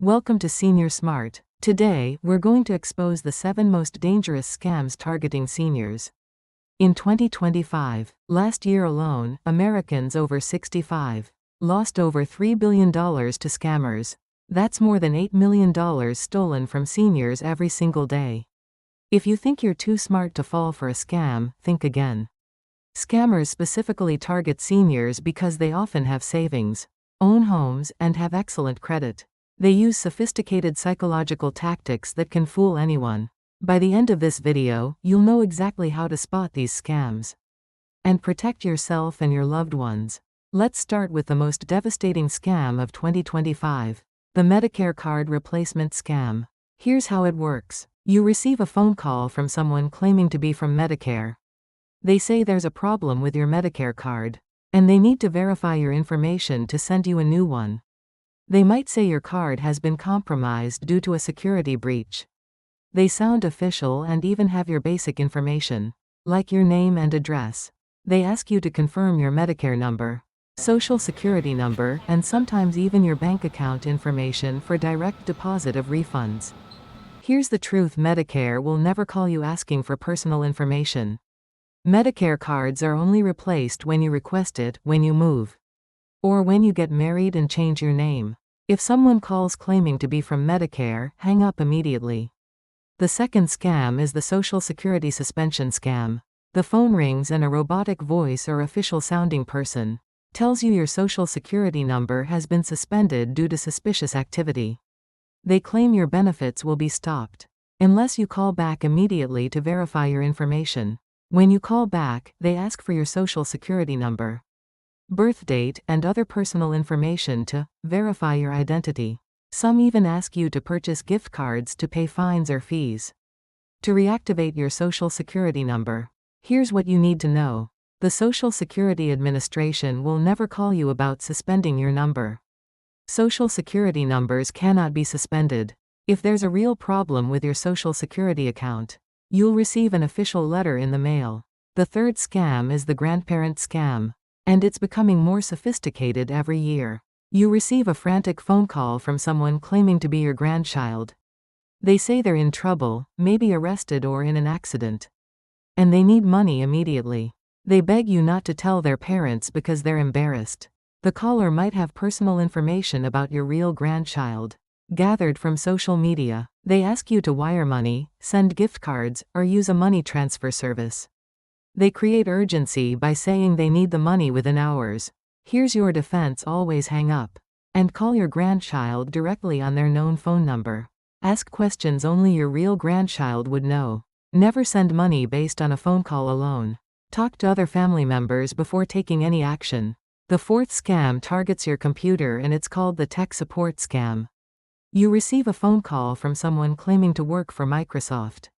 Welcome to Senior Smart. Today, we're going to expose the 7 most dangerous scams targeting seniors. In 2025, last year alone, Americans over 65 lost over $3 billion to scammers. That's more than $8 million stolen from seniors every single day. If you think you're too smart to fall for a scam, think again. Scammers specifically target seniors because they often have savings, own homes, and have excellent credit. They use sophisticated psychological tactics that can fool anyone. By the end of this video, you'll know exactly how to spot these scams and protect yourself and your loved ones. Let's start with the most devastating scam of 2025, the Medicare card replacement scam. Here's how it works. You receive a phone call from someone claiming to be from Medicare. They say there's a problem with your Medicare card, and they need to verify your information to send you a new one. They might say your card has been compromised due to a security breach. They sound official and even have your basic information, like your name and address. They ask you to confirm your Medicare number, social security number, and sometimes even your bank account information for direct deposit of refunds. Here's the truth: Medicare will never call you asking for personal information. Medicare cards are only replaced when you request it, when you move, or when you get married and change your name. If someone calls claiming to be from Medicare, hang up immediately. The second scam is the Social Security suspension scam. The phone rings and a robotic voice or official-sounding person tells you your Social Security number has been suspended due to suspicious activity. They claim your benefits will be stopped unless you call back immediately to verify your information. When you call back, they ask for your Social Security number, birth date, and other personal information to verify your identity. Some even ask you to purchase gift cards to pay fines or fees. To reactivate your Social Security number, here's what you need to know. The Social Security Administration will never call you about suspending your number. Social Security numbers cannot be suspended. If there's a real problem with your Social Security account, you'll receive an official letter in the mail. The third scam is the Grandparent scam, and it's becoming more sophisticated every year. You receive a frantic phone call from someone claiming to be your grandchild. They say they're in trouble, maybe arrested or in an accident, and they need money immediately. They beg you not to tell their parents because they're embarrassed. The caller might have personal information about your real grandchild, gathered from social media. They ask you to wire money, send gift cards, or use a money transfer service. They create urgency by saying they need the money within hours. Here's your defense: always hang up and call your grandchild directly on their known phone number. Ask questions only your real grandchild would know. Never send money based on a phone call alone. Talk to other family members before taking any action. The fourth scam targets your computer, and it's called the tech support scam. You receive a phone call from someone claiming to work for Microsoft,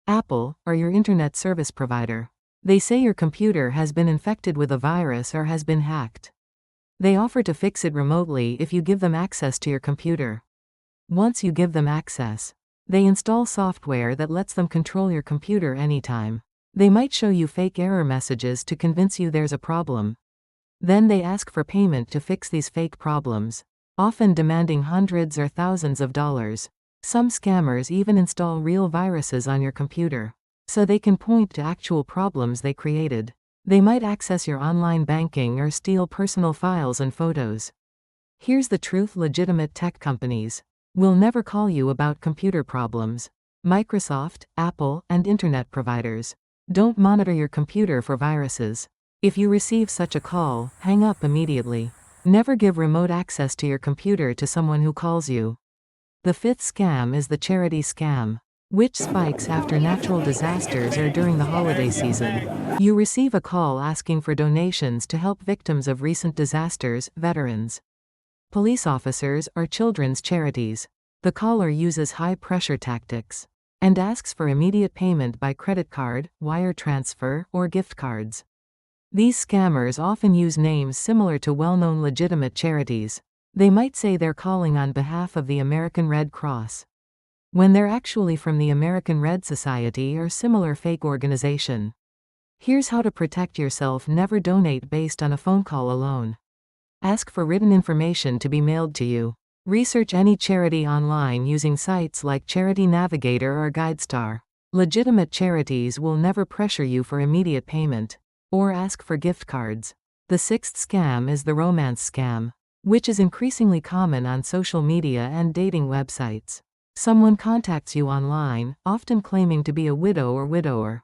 Apple, or your internet service provider. They say your computer has been infected with a virus or has been hacked. They offer to fix it remotely if you give them access to your computer. Once you give them access, they install software that lets them control your computer anytime. They might show you fake error messages to convince you there's a problem. Then they ask for payment to fix these fake problems, often demanding hundreds or thousands of dollars. Some scammers even install real viruses on your computer, so they can point to actual problems they created. They might access your online banking or steal personal files and photos. Here's the truth: legitimate tech companies will never call you about computer problems. Microsoft, Apple, and internet providers don't monitor your computer for viruses. If you receive such a call, hang up immediately. Never give remote access to your computer to someone who calls you. The fifth scam is the charity scam, which spikes after natural disasters or during the holiday season. You receive a call asking for donations to help victims of recent disasters, veterans, police officers, or children's charities. The caller uses high-pressure tactics and asks for immediate payment by credit card, wire transfer, or gift cards. These scammers often use names similar to well-known legitimate charities. They might say they're calling on behalf of the American Red Cross, when they're actually from the American Red Society or similar fake organization. Here's how to protect yourself: never donate based on a phone call alone. Ask for written information to be mailed to you. Research any charity online using sites like Charity Navigator or GuideStar. Legitimate charities will never pressure you for immediate payment or ask for gift cards. The sixth scam is the romance scam, which is increasingly common on social media and dating websites. Someone contacts you online, often claiming to be a widow or widower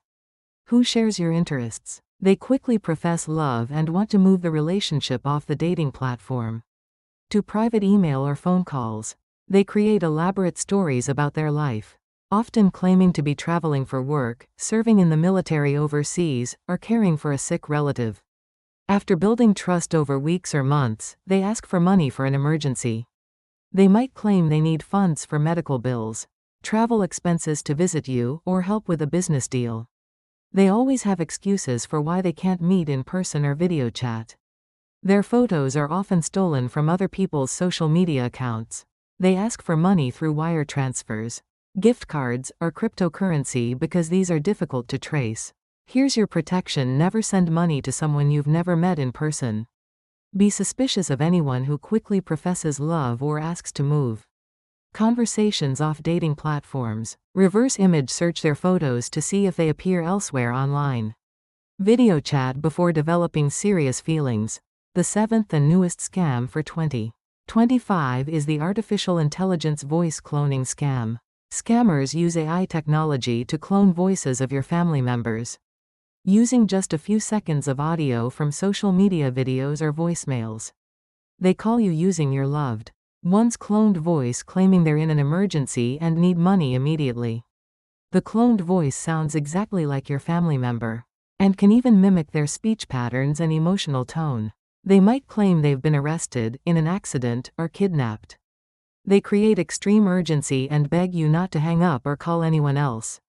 who shares your interests. They quickly profess love and want to move the relationship off the dating platform to private email or phone calls. They create elaborate stories about their life, often claiming to be traveling for work, serving in the military overseas, or caring for a sick relative. After building trust over weeks or months, they ask for money for an emergency. They might claim they need funds for medical bills, travel expenses to visit you, or help with a business deal. They always have excuses for why they can't meet in person or video chat. Their photos are often stolen from other people's social media accounts. They ask for money through wire transfers, gift cards, or cryptocurrency because these are difficult to trace. Here's your protection: never send money to someone you've never met in person. Be suspicious of anyone who quickly professes love or asks to move. Conversations off dating platforms. Reverse image search their photos to see if they appear elsewhere online. Video chat before developing serious feelings. The seventh and newest scam for 2025 is the artificial intelligence voice cloning scam. Scammers use AI technology to clone voices of your family members, using just a few seconds of audio from social media videos or voicemails. They call you using your loved one's cloned voice, claiming they're in an emergency and need money immediately. The cloned voice sounds exactly like your family member, and can even mimic their speech patterns and emotional tone. They might claim they've been arrested, in an accident, or kidnapped. They create extreme urgency and beg you not to hang up or call anyone else.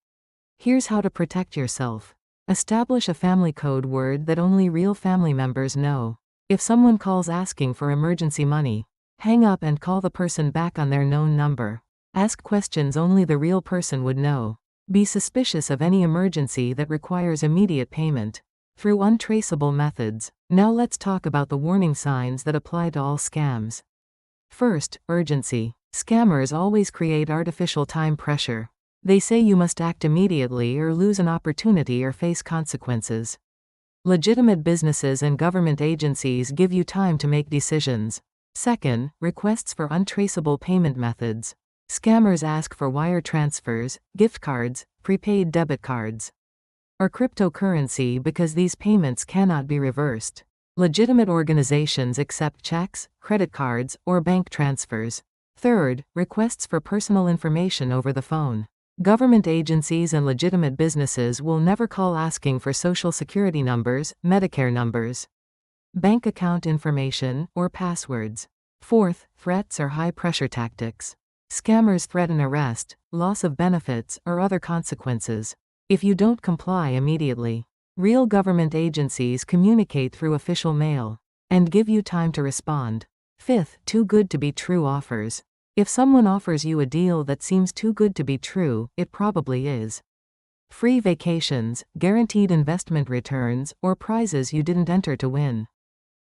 Here's how to protect yourself. Establish a family code word that only real family members know. If someone calls asking for emergency money, hang up and call the person back on their known number. Ask questions only the real person would know. Be suspicious of any emergency that requires immediate payment through untraceable methods. Now let's talk about the warning signs that apply to all scams. First, urgency. Scammers always create artificial time pressure. They say you must act immediately or lose an opportunity or face consequences. Legitimate businesses and government agencies give you time to make decisions. Second, requests for untraceable payment methods. Scammers ask for wire transfers, gift cards, prepaid debit cards, or cryptocurrency because these payments cannot be reversed. Legitimate organizations accept checks, credit cards, or bank transfers. Third, requests for personal information over the phone. Government agencies and legitimate businesses will never call asking for social security numbers, Medicare numbers, bank account information, or passwords. Fourth, threats or high-pressure tactics. Scammers threaten arrest, loss of benefits, or other consequences if you don't comply immediately. Real government agencies communicate through official mail and give you time to respond. Fifth, too good to be true offers. If someone offers you a deal that seems too good to be true, it probably is. Free vacations, guaranteed investment returns, or prizes you didn't enter to win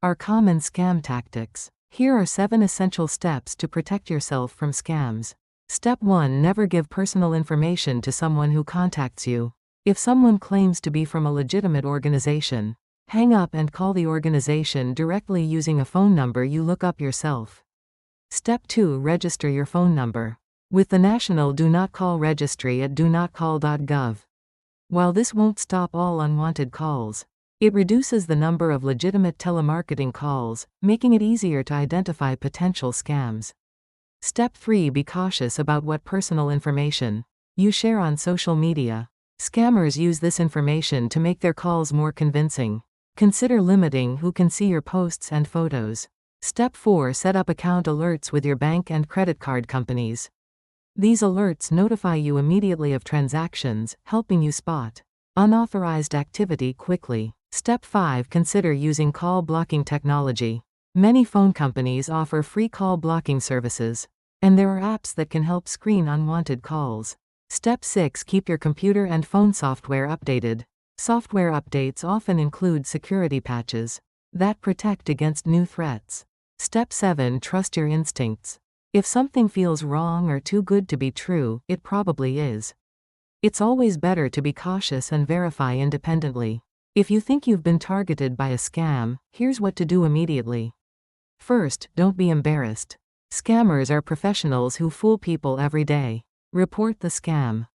are common scam tactics. Here are 7 essential steps to protect yourself from scams. Step 1. Never give personal information to someone who contacts you. If someone claims to be from a legitimate organization, hang up and call the organization directly using a phone number you look up yourself. Step 2. Register your phone number with the National Do Not Call Registry at donotcall.gov. While this won't stop all unwanted calls, it reduces the number of legitimate telemarketing calls, making it easier to identify potential scams. Step 3. Be cautious about what personal information you share on social media. Scammers use this information to make their calls more convincing. Consider limiting who can see your posts and photos. Step 4. Set up account alerts with your bank and credit card companies. These alerts notify you immediately of transactions, helping you spot unauthorized activity quickly. Step 5. Consider using call blocking technology. Many phone companies offer free call blocking services, and there are apps that can help screen unwanted calls. Step 6. Keep your computer and phone software updated. Software updates often include security patches that protect against new threats. Step 7. Trust your instincts. If something feels wrong or too good to be true, it probably is. It's always better to be cautious and verify independently. If you think you've been targeted by a scam, here's what to do immediately. First, don't be embarrassed. Scammers are professionals who fool people every day. Report the scam.